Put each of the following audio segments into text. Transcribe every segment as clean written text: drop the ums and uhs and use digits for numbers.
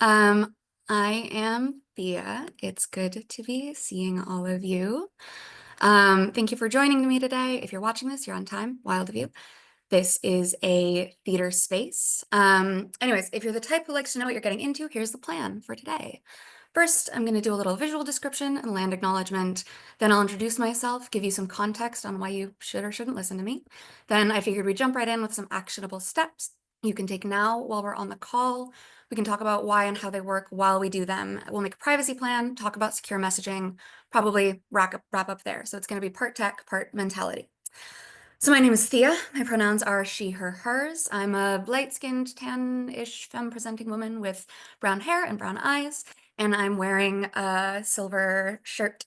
Um, I am Thea. It's good to be seeing all of you. Thank you for joining me today. If you're watching this, you're on time. Wild of you. This is a theater space. Anyways, if you're the type who likes to know what you're getting into, here's the plan for today. First, I'm going to do a little visual description and land acknowledgement. Then I'll introduce myself, give you some context on why you should or shouldn't listen to me. Then I figured we'd jump right in with some actionable steps you can take now while we're on the call. We can talk about why and how they work while we do them. We'll make a privacy plan, talk about secure messaging, probably wrap up there. So it's going to be part tech, part mentality. So my name is Thea. My pronouns are she, her, hers. I'm a light-skinned, tan-ish, femme-presenting woman with brown hair and brown eyes, and I'm wearing a silver shirt.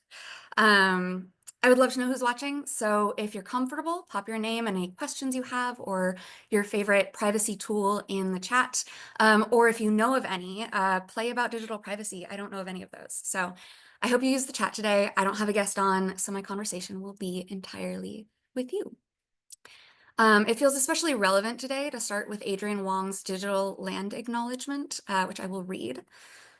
I would love to know who's watching, so if you're comfortable, pop your name and any questions you have or your favorite privacy tool in the chat. Or if you know of any, play about digital privacy. I don't know of any of those. So I hope you use the chat today. I don't have a guest on, so my conversation will be entirely with you. It feels especially relevant today to start with Adrian Wong's digital land acknowledgement, which I will read.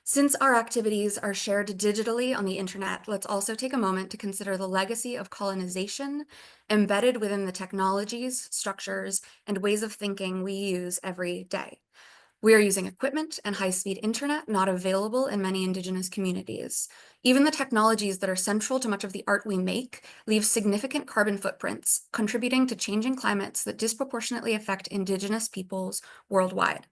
Since our activities are shared digitally on the internet, let's also take a moment to consider the legacy of colonization embedded within the technologies, structures, and ways of thinking we use every day. We are using equipment and high-speed internet not available in many Indigenous communities. Even the technologies that are central to much of the art we make leave significant carbon footprints, contributing to changing climates that disproportionately affect Indigenous peoples worldwide.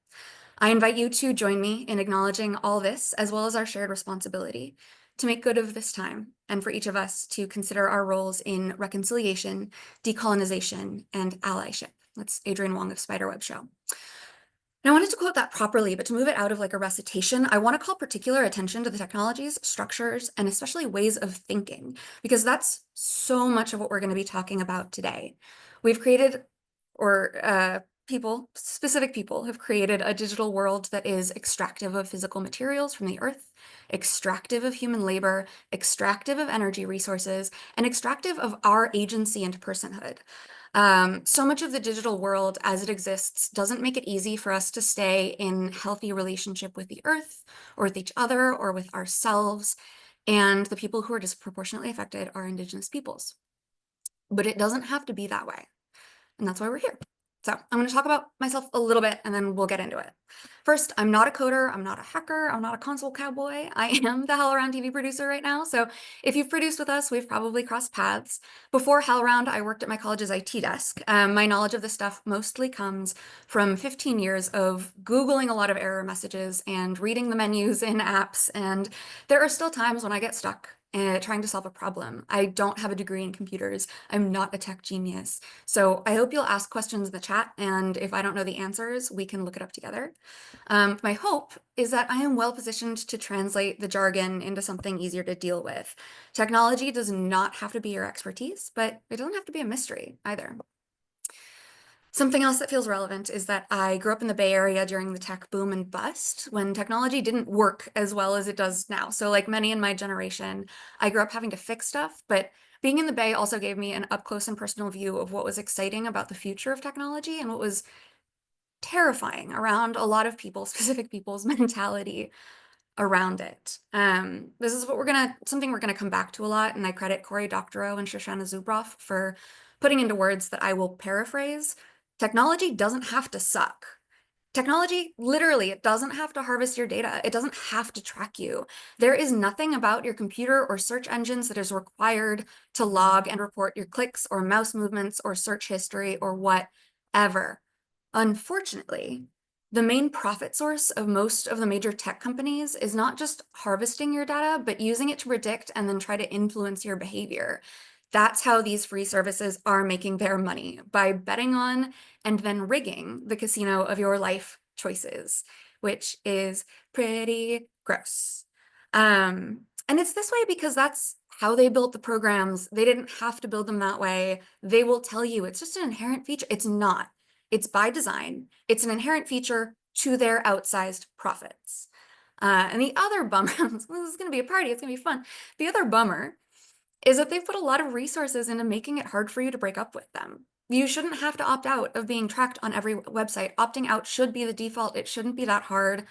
I invite you to join me in acknowledging all this, as well as our shared responsibility to make good of this time, and for each of us to consider our roles in reconciliation, decolonization, and allyship. That's Adrian Wong of Spiderweb Show. And I wanted to quote that properly, but to move it out of like a recitation, I want to call particular attention to the technologies, structures, and especially ways of thinking, because that's so much of what we're going to be talking about today. We've created, or specific people have created a digital world that is extractive of physical materials from the earth, extractive of human labor, extractive of energy resources, and extractive of our agency and personhood. So much of the digital world as it exists doesn't make it easy for us to stay in healthy relationship with the earth or with each other or with ourselves. And the people who are disproportionately affected are Indigenous peoples. But it doesn't have to be that way. And that's why we're here. So I'm going to talk about myself a little bit and then we'll get into it. First, I'm not a coder, I'm not a hacker, I'm not a console cowboy. I am the HowlRound TV producer right now. So if you've produced with us, we've probably crossed paths. Before HowlRound, I worked at my college's IT desk. My knowledge of this stuff mostly comes from 15 years of Googling a lot of error messages and reading the menus in apps. And there are still times when I get stuck trying to solve a problem. I don't have a degree in computers. I'm not a tech genius. So I hope you'll ask questions in the chat, and if I don't know the answers, we can look it up together. My hope is that I am well positioned to translate the jargon into something easier to deal with. Technology does not have to be your expertise, but it doesn't have to be a mystery either. Something else that feels relevant is that I grew up in the Bay Area during the tech boom and bust when technology didn't work as well as it does now. So like many in my generation, I grew up having to fix stuff, but being in the Bay also gave me an up close and personal view of what was exciting about the future of technology and what was terrifying around a lot of people, specific people's mentality around it. This is what something we're gonna come back to a lot, and I credit Cory Doctorow and Shoshana Zuboff for putting into words that I will paraphrase. Technology doesn't have to suck. Technology, literally, it doesn't have to harvest your data. It doesn't have to track you. There is nothing about your computer or search engines that is required to log and report your clicks or mouse movements or search history or whatever. Unfortunately, the main profit source of most of the major tech companies is not just harvesting your data, but using it to predict and then try to influence your behavior. That's how these free services are making their money, by betting on and then rigging the casino of your life choices, which is pretty gross. And it's this way because that's how they built the programs. They didn't have to build them that way. They will tell you it's just an inherent feature. It's not. It's by design. It's an inherent feature to their outsized profits. And the other bummer, this is going to be a party, it's going to be fun. The other bummer is that they've put a lot of resources into making it hard for you to break up with them. You shouldn't have to opt out of being tracked on every website. Opting out should be the default. It shouldn't be that hard.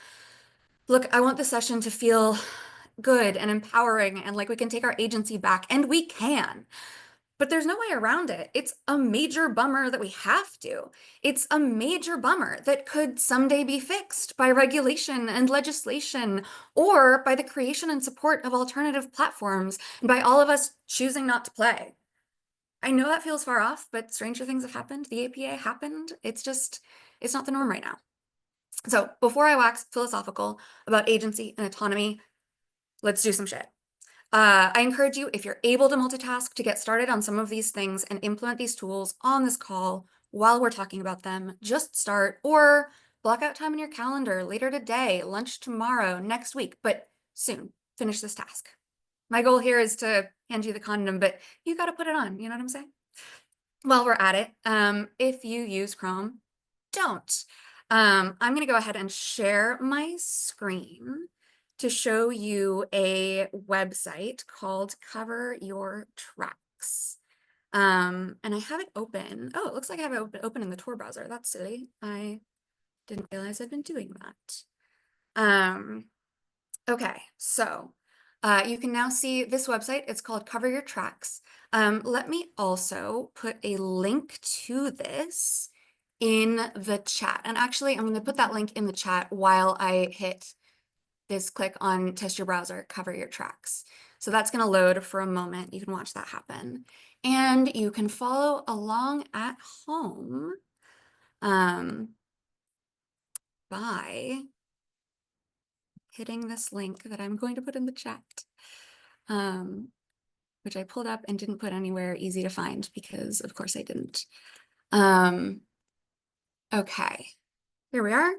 Look, I want the session to feel good and empowering and like we can take our agency back, and we can. But there's no way around it. It's a major bummer that we have to. It's a major bummer that could someday be fixed by regulation and legislation, or by the creation and support of alternative platforms, and by all of us choosing not to play. I know that feels far off, but stranger things have happened. The APA happened. It's not the norm right now. So before I wax philosophical about agency and autonomy, let's do some shit. I encourage you, if you're able to multitask, to get started on some of these things and implement these tools on this call while we're talking about them. Just start, or block out time in your calendar later today, lunch tomorrow, next week, but soon. Finish this task. My goal here is to hand you the condom, but you got to put it on. You know what I'm saying? While we're at it, if you use Chrome, don't. I'm going to go ahead and share my screen to show you a website called Cover Your Tracks. And I have it open. Oh, it looks like I have it open in the Tor browser. That's silly. I didn't realize I'd been doing that. Okay, so you can now see this website. It's called Cover Your Tracks. Let me also put a link to this in the chat. And actually, I'm going to put that link in the chat while I hit this click on Test Your Browser, Cover Your Tracks. So that's going to load for a moment. You can watch that happen. And you can follow along at home by hitting this link that I'm going to put in the chat, which I pulled up and didn't put anywhere easy to find because, of course, I didn't. Okay, here we are.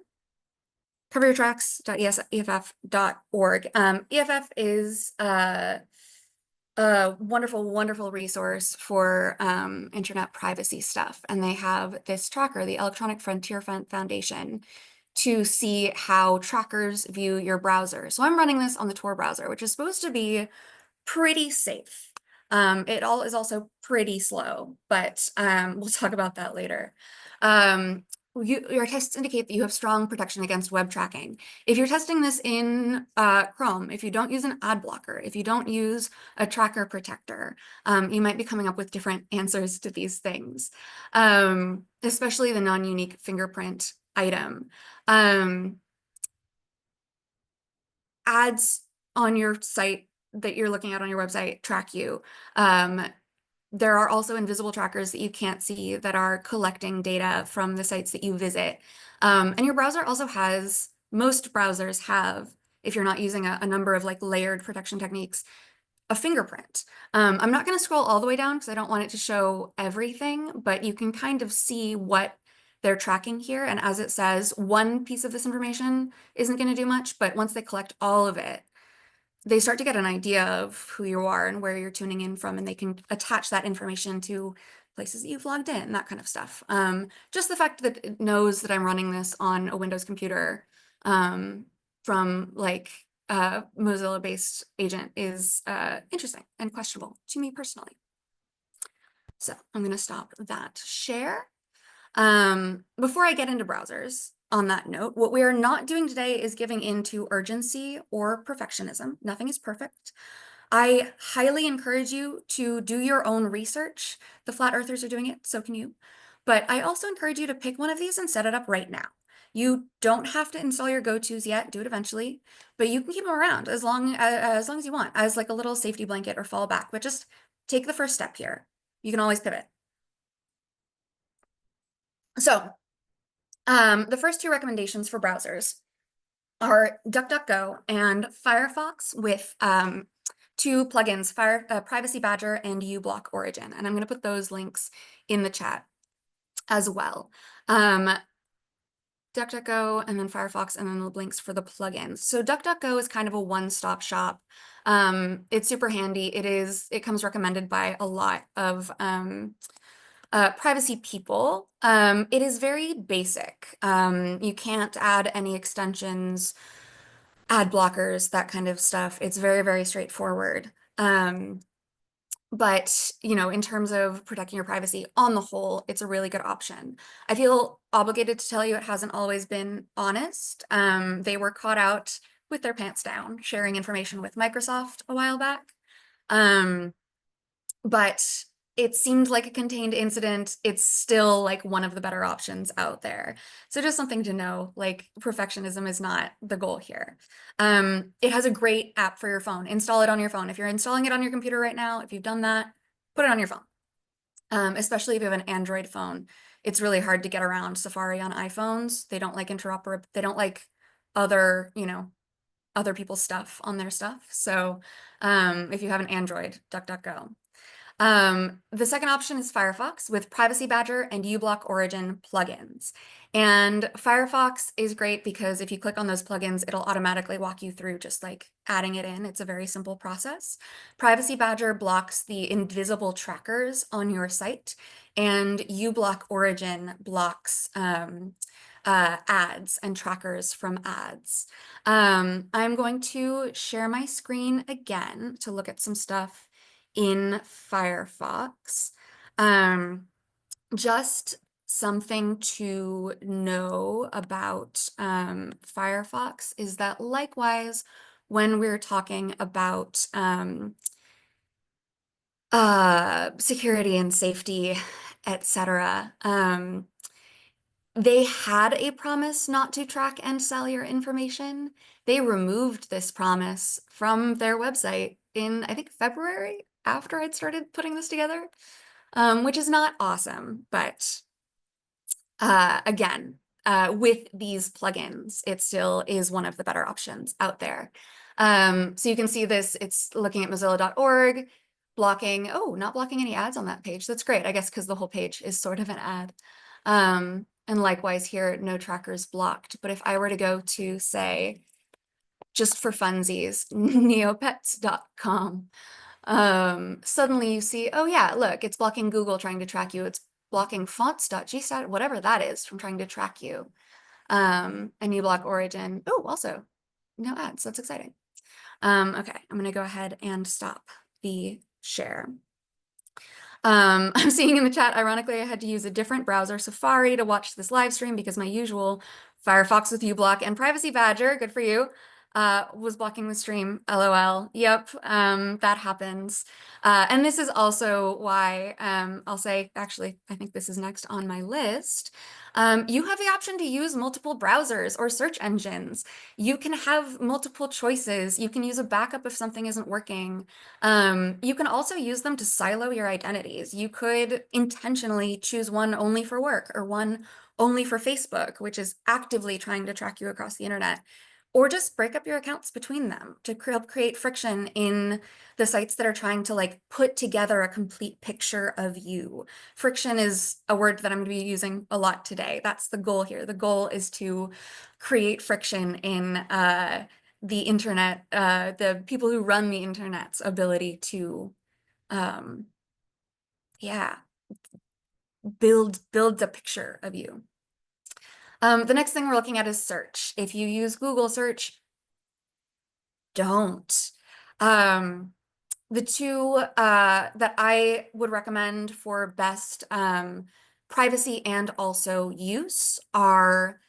coveryourtracks.eff.org. EFF is a wonderful, wonderful resource for internet privacy stuff. And they have this tracker, the Electronic Frontier Foundation, to see how trackers view your browser. So I'm running this on the Tor browser, which is supposed to be pretty safe. It all is also pretty slow, but we'll talk about that later. Your tests indicate that you have strong protection against web tracking. If you're testing this in Chrome, if you don't use an ad blocker, if you don't use a tracker protector, you might be coming up with different answers to these things, especially the non-unique fingerprint item. Ads on your site that you're looking at on your website track you. There are also invisible trackers that you can't see that are collecting data from the sites that you visit. And your browser also has, most browsers have, if you're not using a number of like layered protection techniques, a fingerprint. I'm not going to scroll all the way down because I don't want it to show everything, but you can kind of see what they're tracking here. And as it says, one piece of this information isn't going to do much, but once they collect all of it, they start to get an idea of who you are and where you're tuning in from, and they can attach that information to places that you've logged in, that kind of stuff. Just the fact that it knows that I'm running this on a Windows computer from like a Mozilla-based agent is interesting and questionable to me personally. So I'm going to stop that share. Before I get into browsers, on that note, what we are not doing today is giving in to urgency or perfectionism. Nothing is perfect. I highly encourage you to do your own research. The flat earthers are doing it, so can you. But I also encourage you to pick one of these and set it up right now. You don't have to install your go-tos yet, do it eventually, but you can keep them around as long as you want, as like a little safety blanket or fallback, but just take the first step here. You can always pivot. So the first two recommendations for browsers are DuckDuckGo and Firefox with two plugins, Privacy Badger and uBlock Origin. And I'm going to put those links in the chat as well. DuckDuckGo and then Firefox and then the links for the plugins. So DuckDuckGo is kind of a one-stop shop. It's super handy. It comes recommended by a lot of privacy people. It is very basic. You can't add any extensions, ad blockers, that kind of stuff. It's very, very straightforward. But, you know, in terms of protecting your privacy on the whole, it's a really good option. I feel obligated to tell you it hasn't always been honest. They were caught out with their pants down, sharing information with Microsoft a while back. But it seemed like a contained incident. It's still like one of the better options out there. So just something to know, like perfectionism is not the goal here. It has a great app for your phone. Install it on your phone. If you're installing it on your computer right now, if you've done that, put it on your phone. Especially if you have an Android phone. It's really hard to get around Safari on iPhones. They don't like they don't like other, other people's stuff on their stuff. So if you have an Android, DuckDuckGo. The second option is Firefox with Privacy Badger and uBlock Origin plugins. And Firefox is great because if you click on those plugins, it'll automatically walk you through just like adding it in. It's a very simple process. Privacy Badger blocks the invisible trackers on your site, and uBlock Origin blocks ads and trackers from ads. I'm going to share my screen again to look at some stuff in Firefox. Just something to know about Firefox is that likewise, when we're talking about security and safety, etc., they had a promise not to track and sell your information. They removed this promise from their website in, I think, February, after I'd started putting this together, which is not awesome. But again, with these plugins, it still is one of the better options out there. So you can see this, it's looking at mozilla.org, blocking, oh, not blocking any ads on that page. That's great, I guess, because the whole page is sort of an ad. And likewise here, no trackers blocked. But if I were to go to, say, just for funsies, neopets.com, suddenly you see, oh yeah, look, it's blocking Google trying to track you. It's blocking fonts.gstat, whatever that is, from trying to track you. And you block Origin. Oh, also, no ads. That's exciting. Okay, I'm going to go ahead and stop the share. I'm seeing in the chat, ironically, I had to use a different browser, Safari, to watch this live stream because my usual Firefox with uBlock and Privacy Badger, good for you, was blocking the stream. LOL. Yep, that happens. And this is also why I'll say, actually, I think this is next on my list. You have the option to use multiple browsers or search engines. You can have multiple choices. You can use a backup if something isn't working. You can also use them to silo your identities. You could intentionally choose one only for work or one only for Facebook, which is actively trying to track you across the internet, or just break up your accounts between them to help create friction in the sites that are trying to like put together a complete picture of you. Friction is a word that I'm going to be using a lot today. That's the goal here. The goal is to create friction in the internet, the people who run the internet's ability to, yeah, build the picture of you. The next thing we're looking at is search. If you use Google search, don't. The two that I would recommend for best privacy and also use are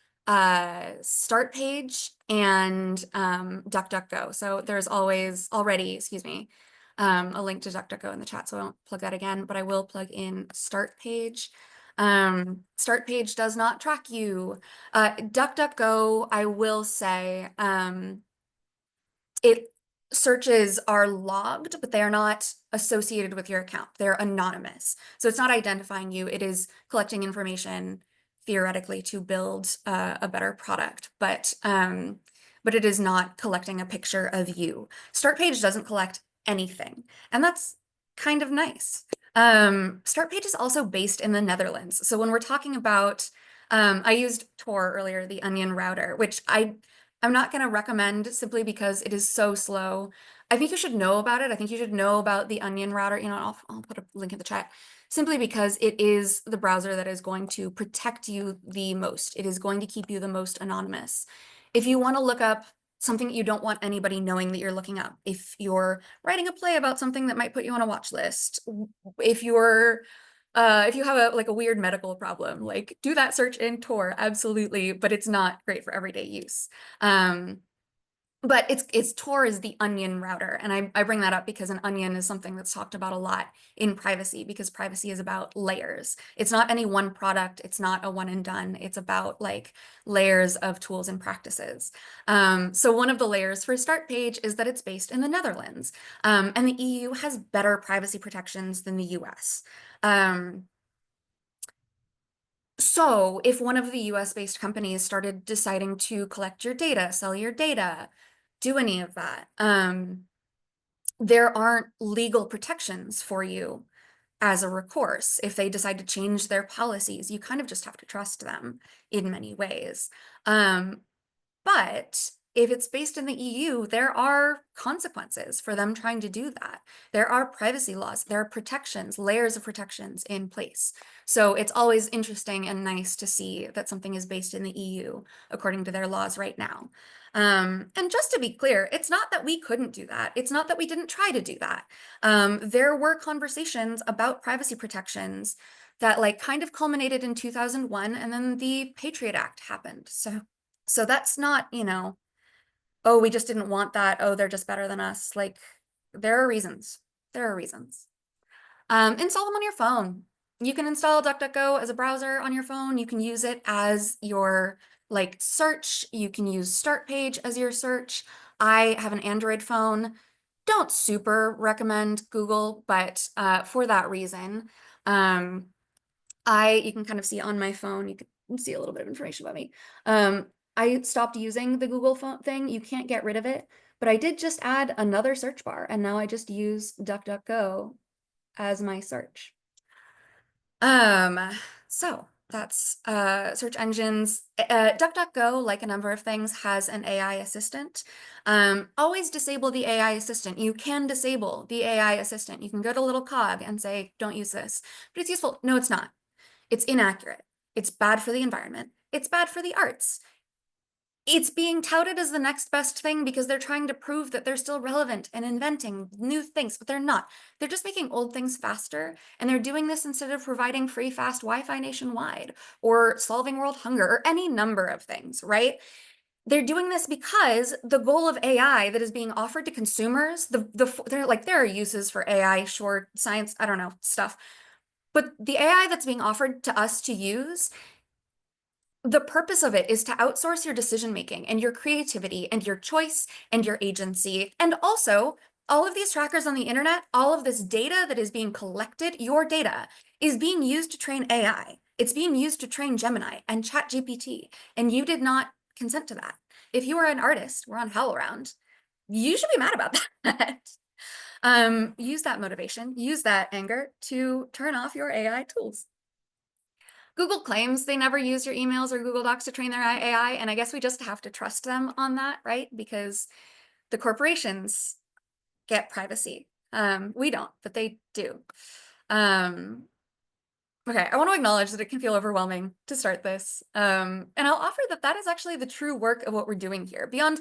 Start Page and DuckDuckGo. So there's already, excuse me, a link to DuckDuckGo in the chat, so I won't plug that again, but I will plug in Start Page. Start Page does not track you. DuckDuckGo, I will say, searches are logged, but they are not associated with your account. They're anonymous. So it's not identifying you. It is collecting information theoretically to build a better product, but it is not collecting a picture of you. Start Page doesn't collect anything, and that's kind of nice. Start Page is also based in the Netherlands. So when we're talking about, I used Tor earlier, the Onion router, which I'm not going to recommend simply because it is so slow. I think you should know about it. I think you should know about the Onion router. I'll put a link in the chat simply because it is the browser that is going to protect you the most. It is going to keep you the most anonymous. If you want to look up something you don't want anybody knowing that you're looking up, if you're writing a play about something that might put you on a watch list, if you have a weird medical problem, like do that search in Tor, absolutely, but it's not great for everyday use. but it's Tor is the onion router. And I bring that up because an onion is something that's talked about a lot in privacy, because privacy is about layers. It's not any one product. It's not a one and done. It's about like layers of tools and practices. So one of the layers for Start Page is that it's based in the Netherlands. And the EU has better privacy protections than the US. So if one of the US-based companies started deciding to collect your data, sell your data, do any of that, there aren't legal protections for you as a recourse. If they decide to change their policies, you kind of just have to trust them in many ways. But if it's based in the EU, there are consequences for them trying to do that. There are privacy laws, there are protections, layers of protections in place. So it's always interesting and nice to see that something is based in the EU according to their laws right now. And just to be clear, it's not that we couldn't do that. It's not that we didn't try to do that. There were conversations about privacy protections that like kind of culminated in 2001, and then the Patriot Act happened. So that's not, oh, we just didn't want that. Oh, they're just better than us. Like, there are reasons. There are reasons. Install them on your phone. You can install DuckDuckGo as a browser on your phone. You can use it as your like search. You can use Start Page as your search. I have an Android phone. Don't super recommend Google, but for that reason, um, you can kind of see on my phone, you can see a little bit of information about me. I stopped using the Google phone thing. You can't get rid of it, but I did just add another search bar, and now I just use DuckDuckGo as my search. So that's search engines. DuckDuckGo, like a number of things, has an AI assistant. Always disable the AI assistant. You can disable the AI assistant. You can go to little cog and say, don't use this, but it's useful. No, it's not. It's inaccurate. It's bad for the environment. It's bad for the arts. It's being touted as the next best thing because they're trying to prove that they're still relevant and inventing new things, but they're not. They're just making old things faster, and they're doing this instead of providing free, fast Wi-Fi nationwide or solving world hunger or any number of things, right? They're doing this because the goal of AI that is being offered to consumers, there are uses for AI, short science, I don't know, stuff. But the AI that's being offered to us to use, the purpose of it is to outsource your decision making and your creativity and your choice and your agency. And also, all of these trackers on the internet, all of this data that is being collected, your data, is being used to train AI. It's being used to train Gemini and ChatGPT, and you did not consent to that. If you are an artist, we're on HowlRound, you should be mad about that. Use that motivation, use that anger to turn off your AI tools. Google claims they never use your emails or Google Docs to train their AI, and I guess we just have to trust them on that, right? Because the corporations get privacy. We don't, but they do. Okay, I want to acknowledge that it can feel overwhelming to start this. And I'll offer that that is actually the true work of what we're doing here. Beyond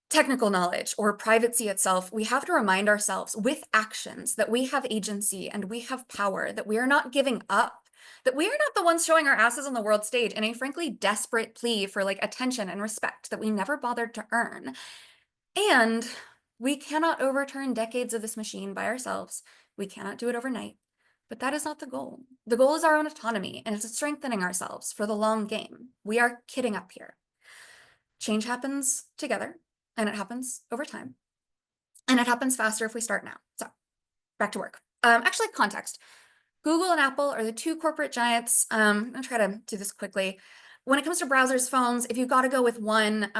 technical knowledge or privacy itself, we have to remind ourselves with actions that we have agency and we have power, that we are not giving up, that we are not the ones showing our asses on the world stage in a frankly desperate plea for like attention and respect that we never bothered to earn. And we cannot overturn decades of this machine by ourselves. We cannot do it overnight, but that is not the goal. The goal is our own autonomy, and it's strengthening ourselves for the long game. We are kidding up here. Change happens together, and it happens over time. And it happens faster if we start now. So back to work. Actually, context. Google and Apple are the two corporate giants. I'm gonna try to do this quickly. When it comes to browsers, phones, if you've got to go with one,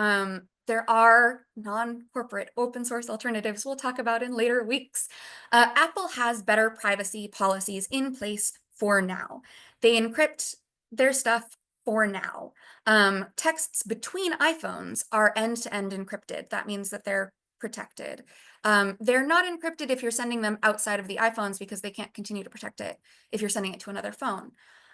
there are non-corporate open source alternatives we'll talk about in later weeks. Apple has better privacy policies in place for now. They encrypt their stuff for now. Texts between iPhones are end-to-end encrypted. That means that they're protected. They're not encrypted if you're sending them outside of the iPhones because they can't continue to protect it if you're sending it to another phone.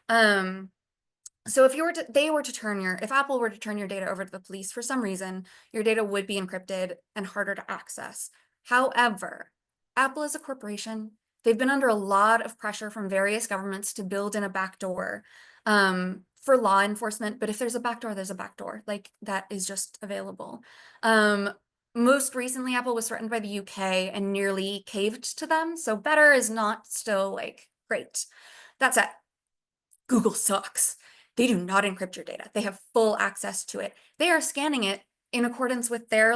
So if if Apple were to turn your data over to the police for some reason, your data would be encrypted and harder to access. However, Apple is a corporation. They've been under a lot of pressure from various governments to build in a backdoor for law enforcement. But if there's a backdoor, there's a backdoor. Like that is just available. Most recently, Apple was threatened by the UK and nearly caved to them. So better is not still like great. That said, Google sucks. They do not encrypt your data. They have full access to it. They are scanning it in accordance with their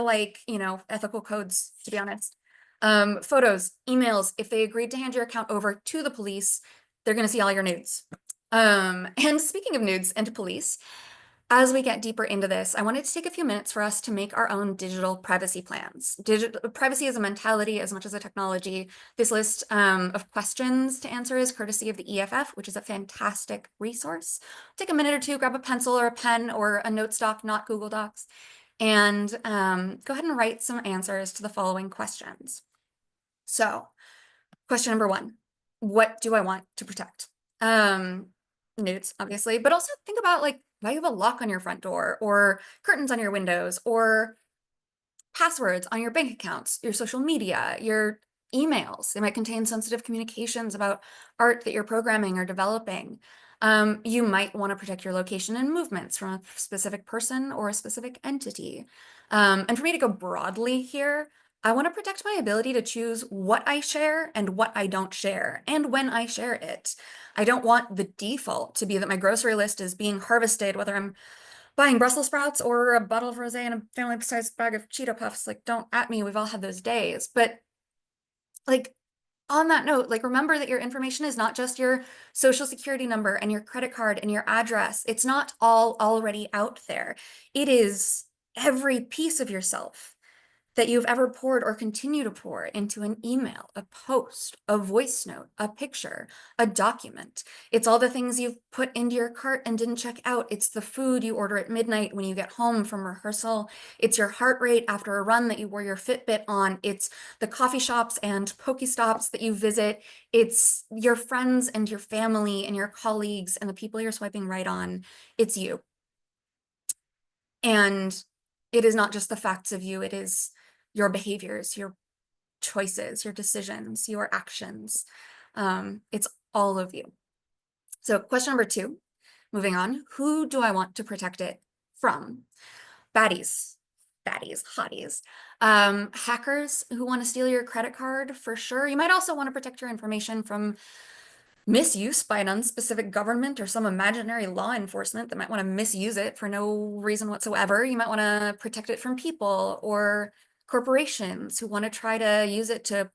ethical codes, to be honest. Photos, emails, if they agreed to hand your account over to the police, they're going to see all your nudes. And speaking of nudes and police, as we get deeper into this, I wanted to take a few minutes for us to make our own digital privacy plans. Privacy is a mentality as much as a technology. This list of questions to answer is courtesy of the EFF, which is a fantastic resource. Take a minute or two, grab a pencil or a pen or a note stock, not Google Docs, and go ahead and write some answers to the following questions. So, question number one, what do I want to protect? Nudes, obviously, but also think about like, why you have a lock on your front door or curtains on your windows or passwords on your bank accounts, your social media, your emails. They might contain sensitive communications about art that you're programming or developing. You might want to protect your location and movements from a specific person or a specific entity. And for me to go broadly here, I want to protect my ability to choose what I share and what I don't share, and when I share it. I don't want the default to be that my grocery list is being harvested, whether I'm buying Brussels sprouts or a bottle of rosé and a family-sized bag of Cheeto Puffs. Like, don't at me, we've all had those days. But like, on that note, like, remember that your information is not just your social security number and your credit card and your address. It's not all already out there. It is every piece of yourself that you've ever poured or continue to pour into an email, a post, a voice note, a picture, a document. It's all the things you've put into your cart and didn't check out. It's the food you order at midnight when you get home from rehearsal. It's your heart rate after a run that you wore your Fitbit on. It's the coffee shops and Pokestops that you visit. It's your friends and your family and your colleagues and the people you're swiping right on. It's you. And it is not just the facts of you, it is your behaviors, your choices, your decisions, your actions. It's all of you. So question number two, moving on, who do I want to protect it from? Baddies, hotties. Hackers who want to steal your credit card, for sure. You might also want to protect your information from misuse by an unspecific government or some imaginary law enforcement that might want to misuse it for no reason whatsoever. You might want to protect it from people or corporations who want to try to use it to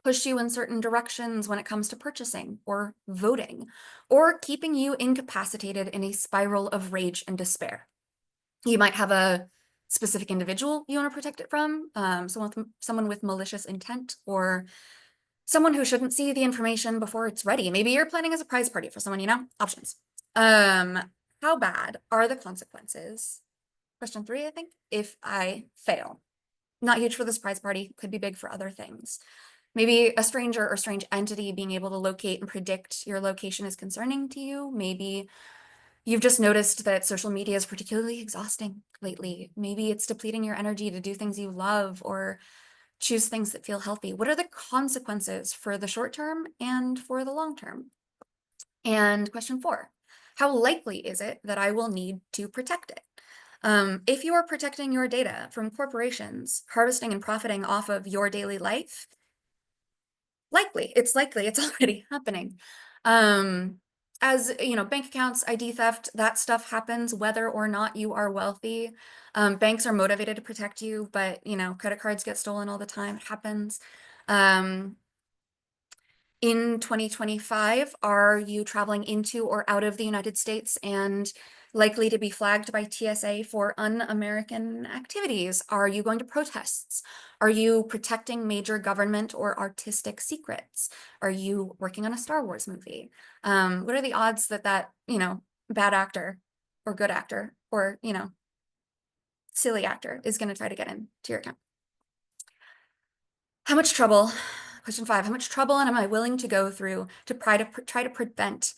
push you in certain directions when it comes to purchasing or voting, or keeping you incapacitated in a spiral of rage and despair. You might have a specific individual you want to protect it from, someone with malicious intent, or someone who shouldn't see the information before it's ready. Maybe you're planning a surprise party for someone, options. How bad are the consequences? Question three, I think, if I fail. Not huge for the surprise party, could be big for other things. Maybe a stranger or strange entity being able to locate and predict your location is concerning to you. Maybe you've just noticed that social media is particularly exhausting lately. Maybe it's depleting your energy to do things you love or choose things that feel healthy. What are the consequences for the short term and for the long term? And question four, how likely is it that I will need to protect it? If you are protecting your data from corporations harvesting and profiting off of your daily life, it's already happening. As you know, bank accounts, ID theft, that stuff happens whether or not you are wealthy. Banks are motivated to protect you, but credit cards get stolen all the time. It happens. In 2025, are you traveling into or out of the United States and likely to be flagged by TSA for un-American activities? Are you going to protests? Are you protecting major government or artistic secrets? Are you working on a Star Wars movie? What are the odds that bad actor or good actor or, silly actor is going to try to get into your account? How much trouble, question five, how much trouble am I willing to go through to try to prevent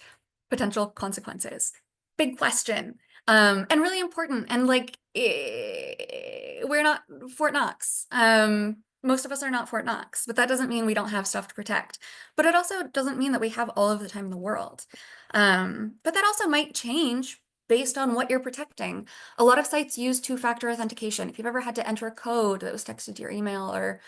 potential consequences? Big question, and really important. And we're not Fort Knox. Most of us are not Fort Knox, but that doesn't mean we don't have stuff to protect. But it also doesn't mean that we have all of the time in the world. But that also might change based on what you're protecting. A lot of sites use two-factor authentication. If you've ever had to enter a code that was texted to your email or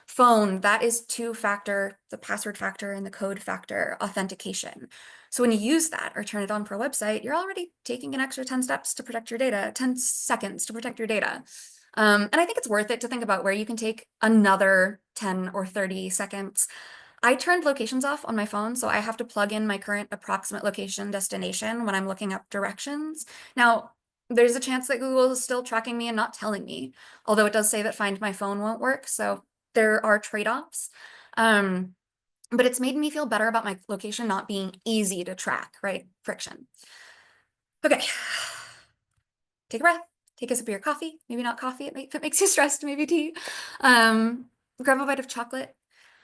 phone, that is two-factor, the password factor and the code factor authentication. So when you use that or turn it on for a website, you're already taking an extra 10 steps to protect your data, 10 seconds to protect your data. And I think it's worth it to think about where you can take another 10 or 30 seconds. I turned locations off on my phone, so I have to plug in my current approximate location destination when I'm looking up directions. Now, there's a chance that Google is still tracking me and not telling me, although it does say that Find My Phone won't work, so there are trade-offs. But it's made me feel better about my location not being easy to track, right? Friction. Okay, take a breath, take a sip of your coffee, maybe not coffee, if it makes you stressed, maybe tea. Grab a bite of chocolate.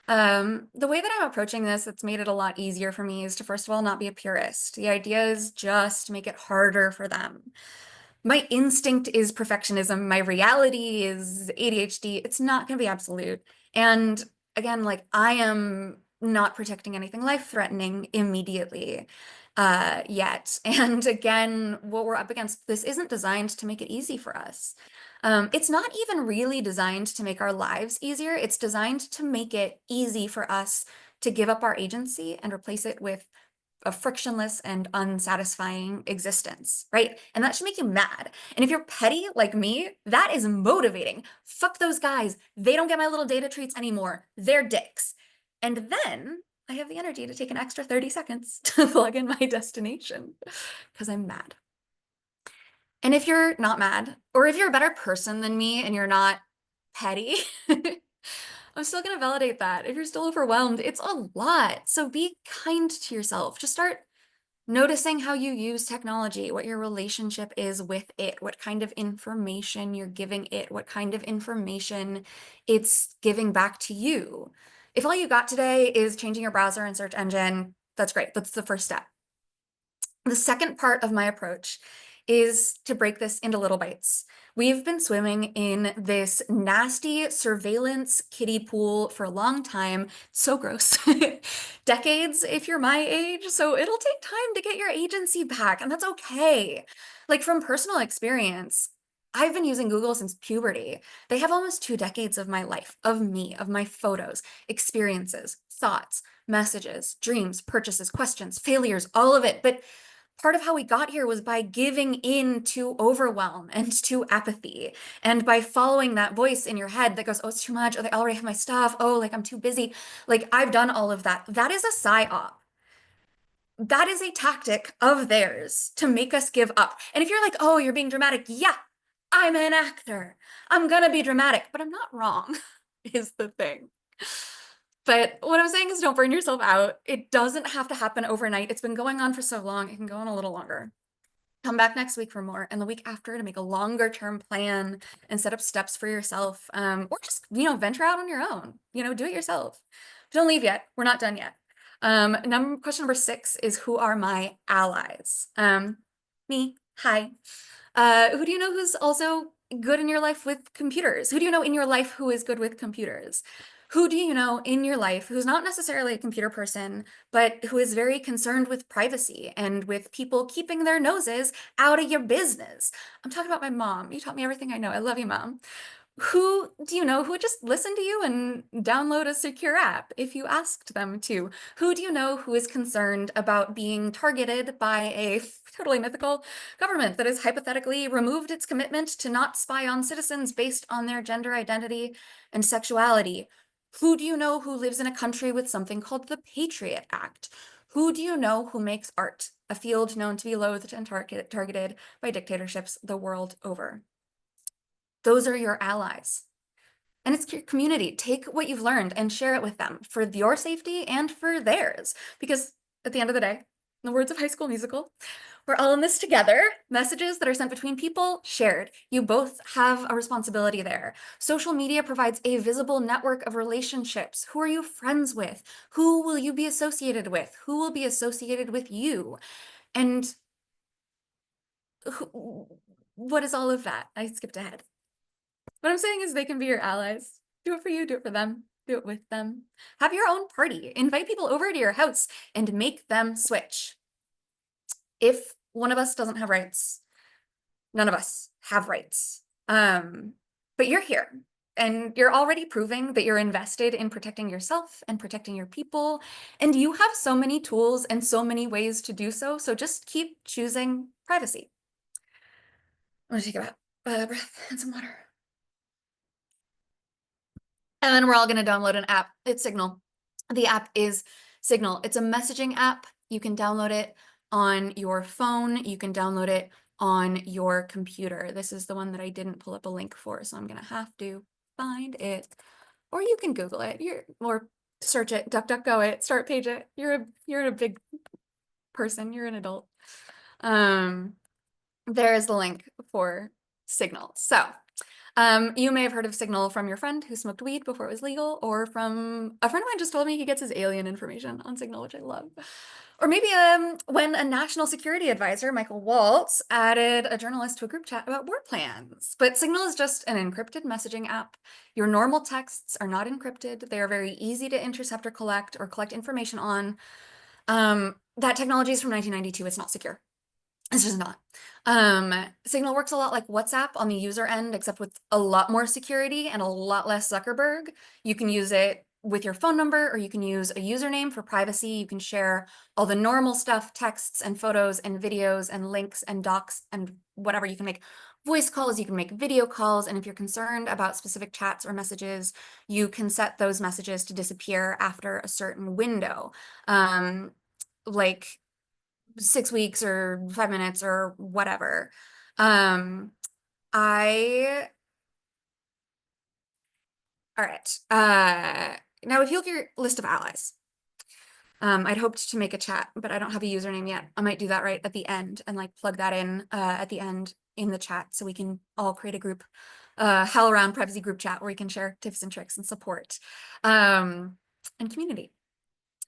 The way that I'm approaching this, it's made it a lot easier for me, is to first of all not be a purist. The idea is just make it harder for them. My instinct is perfectionism. My reality is ADHD. It's not going to be absolute. And again, like I am not protecting anything life-threatening immediately yet. And again, what we're up against, this isn't designed to make it easy for us. It's not even really designed to make our lives easier. It's designed to make it easy for us to give up our agency and replace it with a frictionless and unsatisfying existence, right? And that should make you mad. And if you're petty like me, that is motivating. Fuck those guys. They don't get my little data treats anymore. They're dicks. And then I have the energy to take an extra 30 seconds to plug in my destination because I'm mad. And if you're not mad, or if you're a better person than me and you're not petty, I'm still going to validate that. If you're still overwhelmed, it's a lot. So be kind to yourself. Just start noticing how you use technology, what your relationship is with it, what kind of information you're giving it, what kind of information it's giving back to you. If all you got today is changing your browser and search engine, that's great. That's the first step. The second part of my approach is to break this into little bites. We've been swimming in this nasty surveillance kiddie pool for a long time. So gross. Decades if you're my age. So it'll take time to get your agency back, and that's okay. Like from personal experience, I've been using Google since puberty. They have almost 2 decades of my life, of me, of my photos, experiences, thoughts, messages, dreams, purchases, questions, failures, all of it. But part of how we got here was by giving in to overwhelm and to apathy, and by following that voice in your head that goes, oh, it's too much, or they already have my stuff, oh, like I'm too busy. Like I've done all of that. That is a psyop. That is a tactic of theirs to make us give up. And if you're like, oh, you're being dramatic, yeah, I'm an actor. I'm gonna be dramatic, but I'm not wrong, is the thing. But what I'm saying is don't burn yourself out. It doesn't have to happen overnight. It's been going on for so long. It can go on a little longer. Come back next week for more, and the week after to make a longer term plan and set up steps for yourself, or just, venture out on your own, do it yourself. Don't leave yet. We're not done yet. Question number 6 is, who are my allies? Me. Hi. Who do you know who's also good in your life with computers? Who do you know in your life who is good with computers? Who do you know in your life who's not necessarily a computer person, but who is very concerned with privacy and with people keeping their noses out of your business? I'm talking about my mom. You taught me everything I know. I love you, Mom. Who do you know who would just listen to you and download a secure app if you asked them to? Who do you know who is concerned about being targeted by a totally mythical government that has hypothetically removed its commitment to not spy on citizens based on their gender identity and sexuality? Who do you know who lives in a country with something called the Patriot Act? Who do you know who makes art, a field known to be loathed and targeted by dictatorships the world over? Those are your allies. And it's your community. Take what you've learned and share it with them for your safety and for theirs. Because at the end of the day, in the words of High School Musical, we're all in this together. Messages that are sent between people, shared. You both have a responsibility there. Social media provides a visible network of relationships. Who are you friends with? Who will you be associated with? Who will be associated with you? And what is all of that? I skipped ahead. What I'm saying is they can be your allies. Do it for you, do it for them, do it with them. Have your own party. Invite people over to your house and make them switch. If one of us doesn't have rights. None of us have rights. But you're here and you're already proving that you're invested in protecting yourself and protecting your people. And you have so many tools and so many ways to do so. So just keep choosing privacy. I'm gonna take a breath and some water. And then we're all gonna download an app. It's Signal. The app is Signal. It's a messaging app. You can download it on your phone. You can download it on your computer. This is the one that I didn't pull up a link for, so I'm gonna have to find it. Or you can Google it. Or search it, DuckDuckGo it, start page it. You're a big person. You're an adult. There is the link for Signal. So you may have heard of Signal from your friend who smoked weed before it was legal, or from a friend of mine just told me he gets his alien information on Signal, which I love. Or maybe when a national security advisor, Michael Waltz, added a journalist to a group chat about war plans. But Signal is just an encrypted messaging app. Your normal texts are not encrypted. They are very easy to intercept or collect information on. That technology is from 1992. It's not secure. It's just not. Signal works a lot like WhatsApp on the user end, except with a lot more security and a lot less Zuckerberg. You can use it with your phone number, or you can use a username for privacy. You can share all the normal stuff, texts and photos and videos and links and docs and whatever. You can make voice calls, you can make video calls. And if you're concerned about specific chats or messages, you can set those messages to disappear after a certain window. Like 6 weeks or 5 minutes or whatever. All right. Now if you look at your list of allies, I'd hoped to make a chat, but I don't have a username yet. I might do that right at the end and like plug that in at the end in the chat so we can all create a group, HowlRound privacy group chat where we can share tips and tricks and support and community.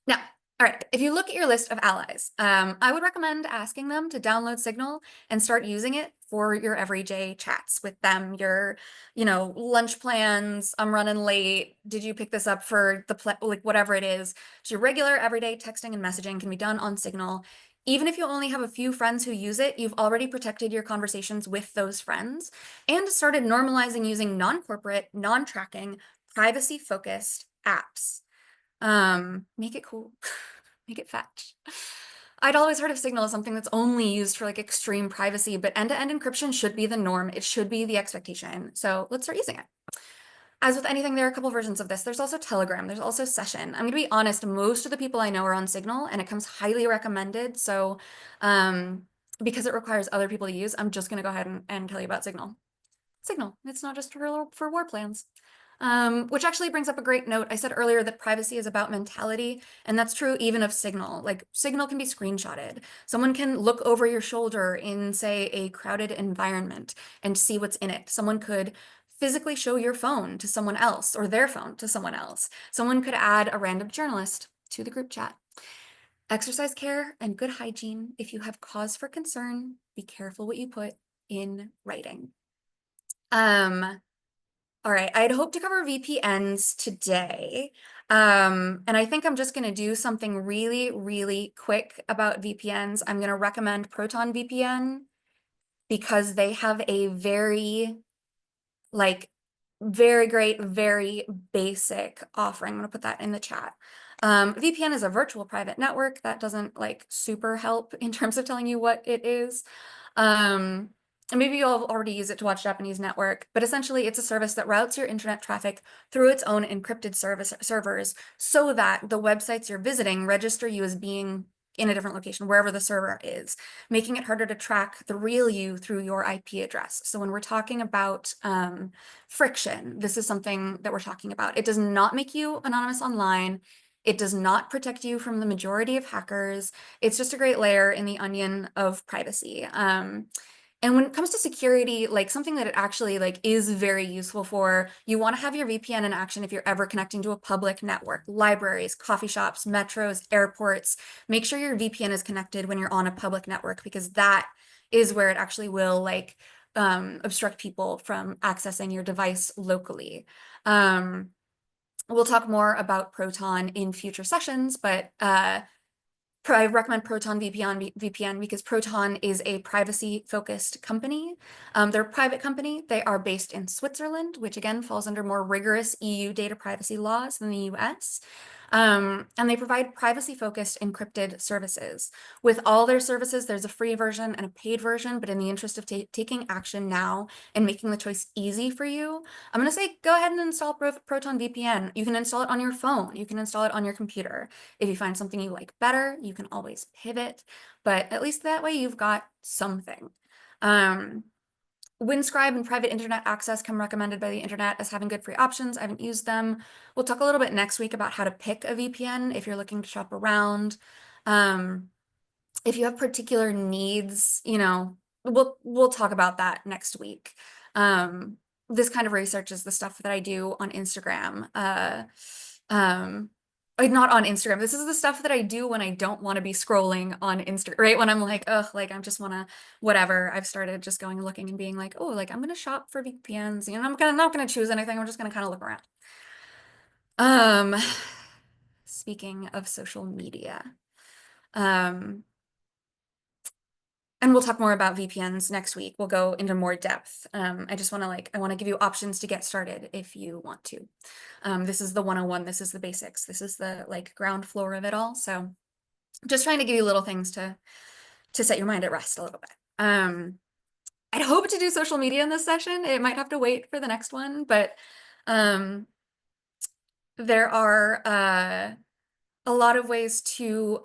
Now, all right, if you look at your list of allies, I would recommend asking them to download Signal and start using it for your everyday chats with them, your, lunch plans, I'm running late, did you pick this up for like whatever it is. So your regular everyday texting and messaging can be done on Signal. Even if you only have a few friends who use it, you've already protected your conversations with those friends and started normalizing using non-corporate, non-tracking, privacy-focused apps. Make it cool. Make it fetch. I'd always heard of Signal as something that's only used for like extreme privacy, but end-to-end encryption should be the norm. It should be the expectation. So let's start using it. As with anything, there are a couple versions of this. There's also Telegram. There's also Session. I'm going to be honest, most of the people I know are on Signal, and it comes highly recommended. So because it requires other people to use, I'm just going to go ahead and tell you about Signal. Signal. It's not just for war plans. Which actually brings up a great note. I said earlier that privacy is about mentality, and that's true even of Signal. Like Signal can be screenshotted. Someone can look over your shoulder in, say, a crowded environment and see what's in it. Someone could physically show your phone to someone else or their phone to someone else. Someone could add a random journalist to the group chat. Exercise care and good hygiene. If you have cause for concern, be careful what you put in writing. All right, I'd hoped to cover VPNs today. And I think I'm just gonna do something really, really quick about VPNs. I'm gonna recommend Proton VPN because they have a very great, very basic offering. I'm gonna put that in the chat. VPN is a virtual private network. That doesn't like super help in terms of telling you what it is. And maybe you'll already use it to watch Japanese network, but essentially it's a service that routes your internet traffic through its own encrypted servers so that the websites you're visiting register you as being in a different location, wherever the server is, making it harder to track the real you through your IP address. So when we're talking about friction, this is something that we're talking about. It does not make you anonymous online. It does not protect you from the majority of hackers. It's just a great layer in the onion of privacy. And when it comes to security, like something that it actually like is very useful for, you want to have your VPN in action if you're ever connecting to a public network, libraries, coffee shops, metros, airports. Make sure your VPN is connected when you're on a public network, because that is where it actually will like obstruct people from accessing your device locally. We'll talk more about Proton in future sessions, but I recommend Proton VPN because Proton is a privacy-focused company. They're a private company. They are based in Switzerland, which again falls under more rigorous EU data privacy laws than the US. And they provide privacy-focused encrypted services. With all their services, there's a free version and a paid version, but in the interest of taking action now and making the choice easy for you, I'm going to say go ahead and install Proton VPN. You can install it on your phone. You can install it on your computer. If you find something you like better, you can always pivot, but at least that way you've got something. Windscribe and private internet access come recommended by the internet as having good free options. I haven't used them. We'll talk a little bit next week about how to pick a VPN if you're looking to shop around. If you have particular needs, we'll talk about that next week. This kind of research is the stuff that I do on Instagram. Not on Instagram. This is the stuff that I do when I don't want to be scrolling on Instagram, right? When I'm like, ugh, like I just want to, whatever. I've started just going and looking and being like, oh, like I'm going to shop for VPNs. I'm not going to choose anything. I'm just going to kind of look around. Speaking of social media, and we'll talk more about VPNs next week. We'll go into more depth. I just want to I want to give you options to get started if you want to. This is the 101. This is the basics. This is the ground floor of it all. So just trying to give you little things to set your mind at rest a little bit. I'd hope to do social media in this session. It might have to wait for the next one, but there are a lot of ways to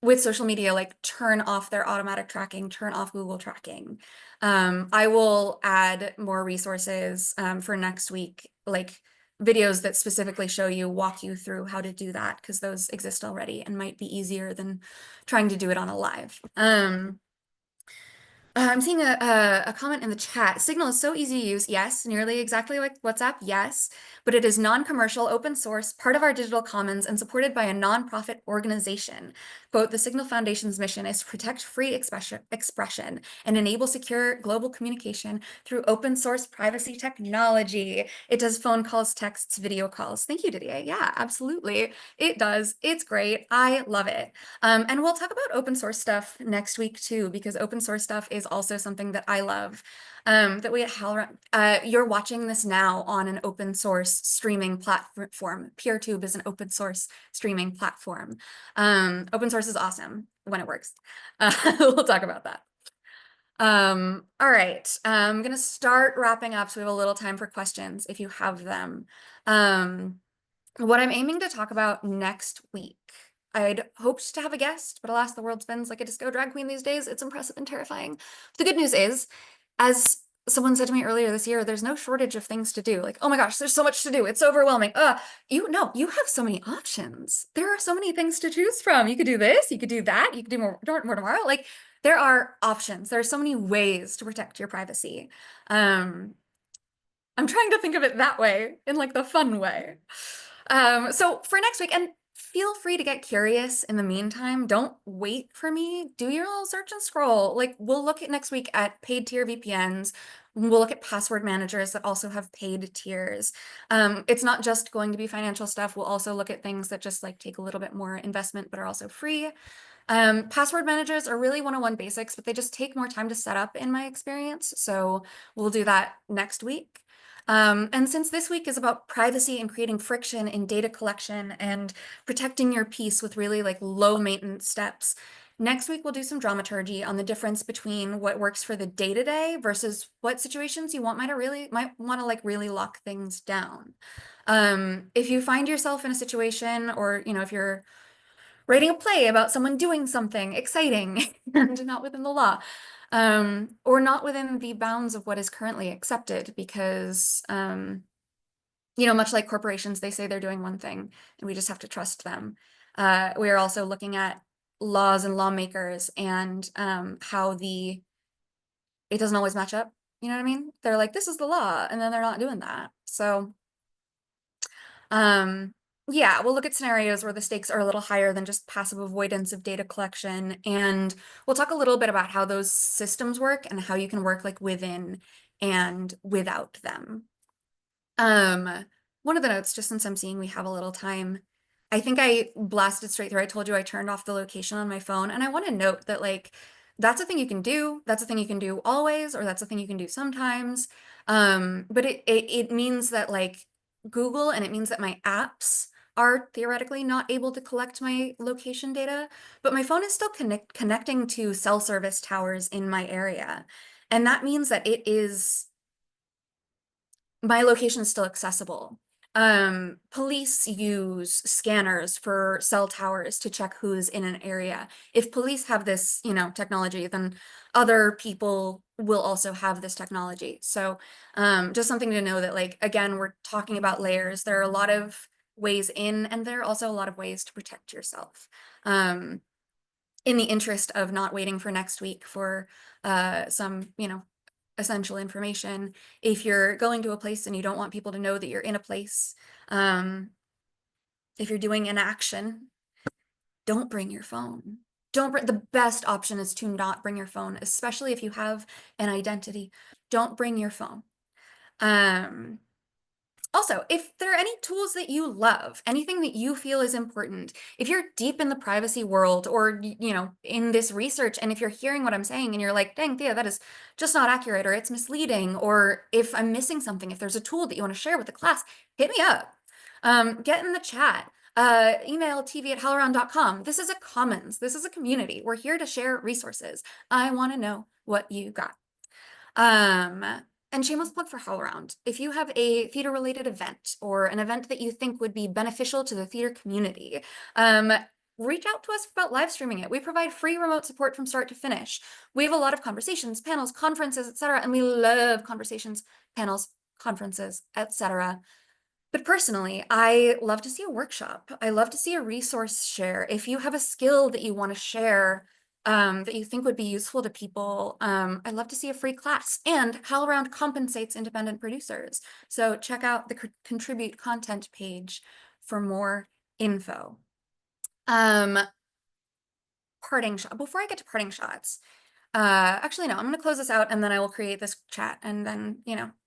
with social media, turn off their automatic tracking, turn off Google tracking. I will add more resources for next week, videos that specifically walk you through how to do that, because those exist already and might be easier than trying to do it on a live. I'm seeing a comment in the chat. Signal is so easy to use. Yes, nearly exactly like WhatsApp. Yes, but it is non-commercial, open source, part of our digital commons, and supported by a nonprofit organization. Quote, the Signal Foundation's mission is to protect free expression and enable secure global communication through open source privacy technology. It does phone calls, texts, video calls. Thank you, Didier. Yeah, absolutely. It does. It's great. I love it. And we'll talk about open source stuff next week too, because open source stuff is also something that I love. That we at HowlRound, you're watching this now on an open source streaming platform. PeerTube is an open source streaming platform. Open source is awesome when it works. We'll talk about that. All right, I'm gonna start wrapping up so we have a little time for questions if you have them. What I'm aiming to talk about next week, I'd hoped to have a guest, but alas, the world spins like a disco drag queen these days. It's impressive and terrifying. The good news is, as someone said to me earlier this year, there's no shortage of things to do. Oh my gosh, there's so much to do. It's overwhelming. You have so many options. There are so many things to choose from. You could do this, you could do that, you could do more tomorrow. There are options. There are so many ways to protect your privacy. I'm trying to think of it that way, in the fun way. So for next week, and feel free to get curious in the meantime. Don't wait for me. Do your little search and scroll. We'll look at next week at paid tier VPNs. We'll look at password managers that also have paid tiers. It's not just going to be financial stuff. We'll also look at things that just take a little bit more investment, but are also free. Password managers are really 101 basics, but they just take more time to set up in my experience. So we'll do that next week. And since this week is about privacy and creating friction in data collection and protecting your peace with really low maintenance steps, next week we'll do some dramaturgy on the difference between what works for the day-to-day versus what situations you might want to really lock things down. If you find yourself in a situation, or if you're writing a play about someone doing something exciting and not within the law, or not within the bounds of what is currently accepted, because, much like corporations, they say they're doing one thing and we just have to trust them. We are also looking at laws and lawmakers and how it doesn't always match up. You know what I mean? They're like, this is the law, and then they're not doing that. So, yeah, we'll look at scenarios where the stakes are a little higher than just passive avoidance of data collection. And we'll talk a little bit about how those systems work and how you can work within and without them. One of the notes, just since I'm seeing we have a little time, I think I blasted straight through. I told you I turned off the location on my phone, and I want to note that like that's a thing you can do. That's a thing you can do always, or that's a thing you can do sometimes. But it means that like Google, and it means that my apps are theoretically not able to collect my location data, but my phone is still connecting to cell service towers in my area. And that means that my location is still accessible. Police use scanners for cell towers to check who's in an area. If police have this, technology, then other people will also have this technology. So just something to know that, like, again, we're talking about layers. There are a lot of ways in, and there are also a lot of ways to protect yourself. In the interest of not waiting for next week for some, essential information. If you're going to a place and you don't want people to know that you're in a place, if you're doing an action, don't bring your phone. The best option is to not bring your phone, especially if you have an identity. Don't bring your phone. Also, if there are any tools that you love, anything that you feel is important, if you're deep in the privacy world or, in this research, and if you're hearing what I'm saying and you're like, dang, Thea, that is just not accurate, or it's misleading, or if I'm missing something, if there's a tool that you want to share with the class, hit me up. Get in the chat. Email tv@halloran.com. This is a commons. This is a community. We're here to share resources. I want to know what you got. And shameless plug for HowlRound. If you have a theater-related event or an event that you think would be beneficial to the theater community, reach out to us about live streaming it. We provide free remote support from start to finish. We have a lot of conversations, panels, conferences, etc., and we love conversations, panels, conferences, etc. But personally, I love to see a workshop. I love to see a resource share. If you have a skill that you want to share, that you think would be useful to people, I'd love to see a free class. And HowlRound compensates independent producers. So check out the contribute content page for more info. Parting shot. Before I get to parting shots, actually, no, I'm going to close this out and then I will create this chat and then,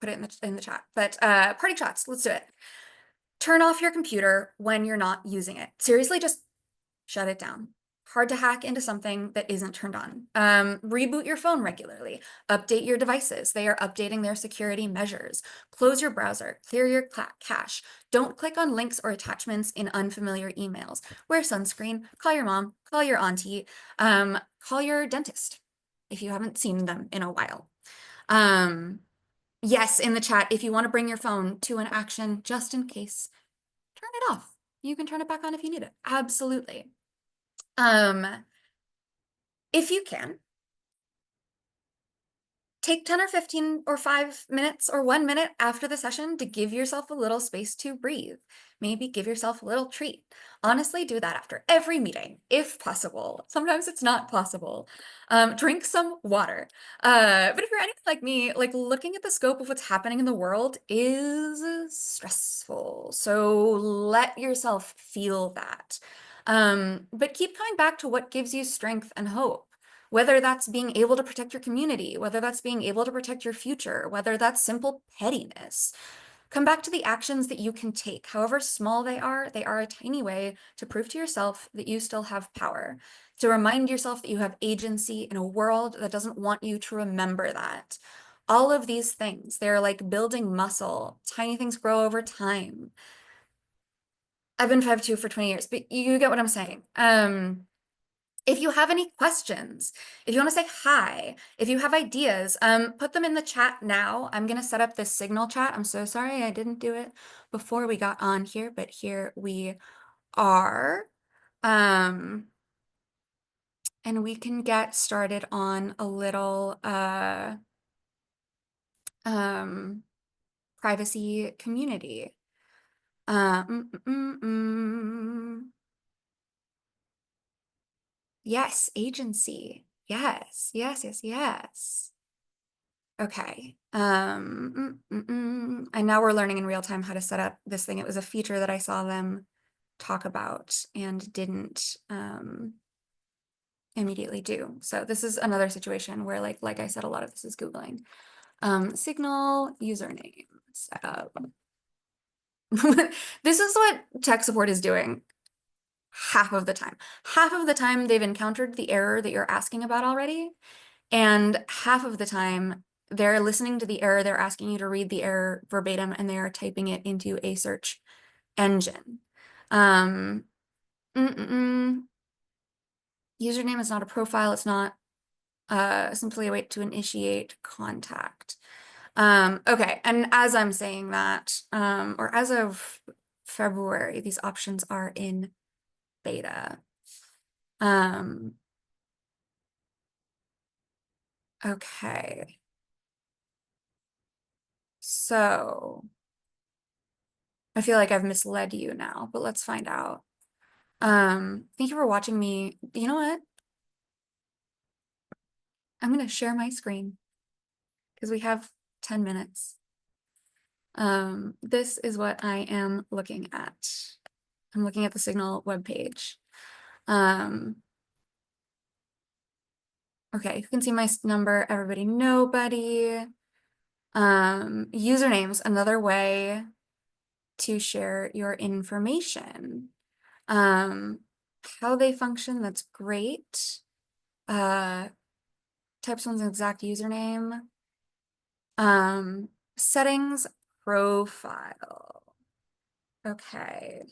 put it in the chat. But parting shots, let's do it. Turn off your computer when you're not using it. Seriously, just shut it down. Hard to hack into something that isn't turned on. Reboot your phone regularly. Update your devices. They are updating their security measures. Close your browser. Clear your cache. Don't click on links or attachments in unfamiliar emails. Wear sunscreen. Call your mom. Call your auntie. Call your dentist if you haven't seen them in a while. Yes, in the chat, if you want to bring your phone to an action just in case, turn it off. You can turn it back on if you need it. Absolutely. If you can, take 10 or 15 or 5 minutes or 1 minute after the session to give yourself a little space to breathe. Maybe give yourself a little treat. Honestly, do that after every meeting, if possible. Sometimes it's not possible. Drink some water. But if you're anything like me, like looking at the scope of what's happening in the world is stressful. So let yourself feel that. But keep coming back to what gives you strength and hope. Whether that's being able to protect your community, whether that's being able to protect your future, whether that's simple pettiness. Come back to the actions that you can take. However small they are a tiny way to prove to yourself that you still have power, to remind yourself that you have agency in a world that doesn't want you to remember that. All of these things, they're like building muscle. Tiny things grow over time. I've been 5'2" for 20 years, but you get what I'm saying. If you have any questions, if you want to say hi, if you have ideas, put them in the chat now. I'm going to set up this Signal chat. I'm so sorry I didn't do it before we got on here, but here we are. And we can get started on a little privacy community. Yes, agency. Yes, yes, yes, yes. Okay. And now we're learning in real time how to set up this thing. It was a feature that I saw them talk about and didn't immediately do. So this is another situation where, like I said, a lot of this is Googling. Signal username setup. This is what tech support is doing. half of the time. Half of the time they've encountered the error that you're asking about already, and half of the time they're listening to the error, they're asking you to read the error verbatim, and they are typing it into a search engine. Um, Username is not a profile. It's not simply a way to initiate contact. Okay, and as I'm saying that, or as of February, these options are in beta. Okay. So I feel like I've misled you now, but let's find out. Thank you for watching me. You know what? I'm gonna share my screen because we have 10 minutes. This is what I am looking at. I'm looking at the Signal webpage. Okay, you can see my number, everybody, nobody. Usernames, another way to share your information. How they function, that's great. Type someone's exact username. Settings, profile. Okay.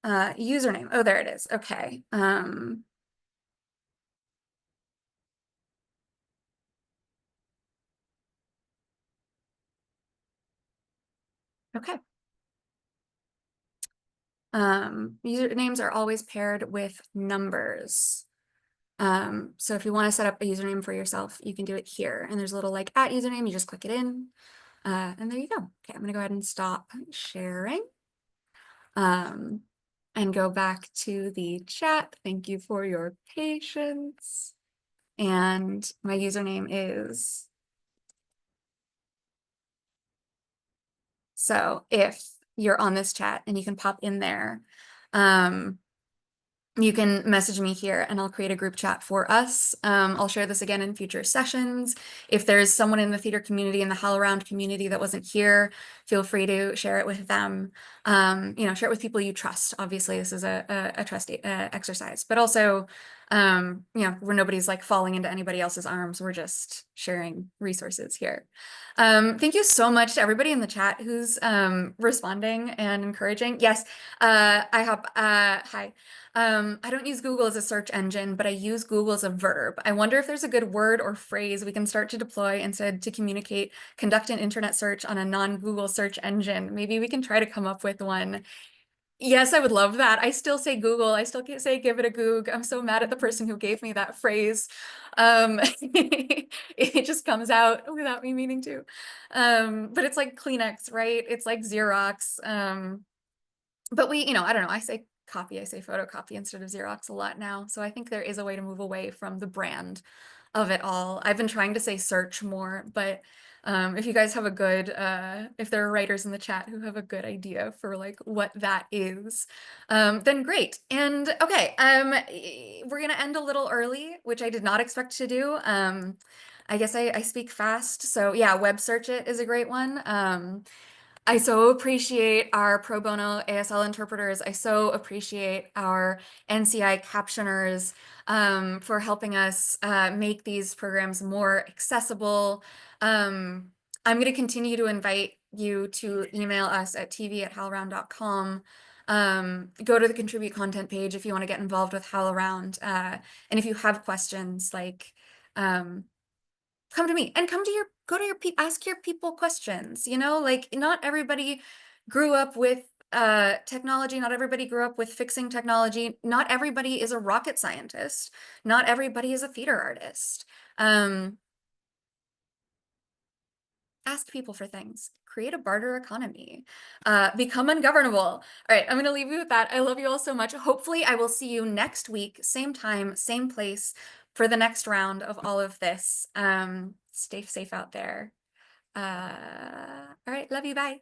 Username, oh, there it is, okay. Okay. Usernames are always paired with numbers. So if you want to set up a username for yourself, you can do it here. And there's a little like at username, you just click it in, and there you go. Okay, I'm gonna go ahead and stop sharing. And go back to the chat. Thank you for your patience. And my username is, so if you're on this chat and you can pop in there, you can message me here and I'll create a group chat for us. I'll share this again in future sessions. If there's someone in the theater community, in the HowlRound community that wasn't here, feel free to share it with them. Share it with people you trust. Obviously, this is a trust exercise, but also, where nobody's like falling into anybody else's arms. We're just sharing resources here. Thank you so much to everybody in the chat who's responding and encouraging. Yes, I have, hi. I don't use Google as a search engine, but I use Google as a verb. I wonder if there's a good word or phrase we can start to deploy instead to communicate, conduct an internet search on a non-Google search engine. Maybe we can try to come up with one. Yes, I would love that. I still say Google. I still say give it a Goog. I'm so mad at the person who gave me that phrase. It just comes out without me meaning to. But it's like Kleenex, right? It's like Xerox. But I don't know, I say copy, I say photocopy instead of Xerox a lot now. So I think there is a way to move away from the brand of it all. I've been trying to say search more, but if you guys have a good, if there are writers in the chat who have a good idea for like what that is, then great. And okay, we're gonna end a little early, which I did not expect to do. I guess I speak fast. So yeah, web search it is a great one. I so appreciate our pro bono ASL interpreters. I so appreciate our NCI captioners for helping us make these programs more accessible. I'm going to continue to invite you to email us at tv@howlround.com. Go to the contribute content page if you want to get involved with HowlRound. And if you have questions, like come to me and go to your people, ask your people questions, like not everybody grew up with technology, not everybody grew up with fixing technology, not everybody is a rocket scientist, not everybody is a theater artist. Ask people for things, create a barter economy, become ungovernable. All right, I'm going to leave you with that. I love you all so much. Hopefully I will see you next week, same time, same place, for the next round of all of this. Stay safe out there. All right, love you, bye.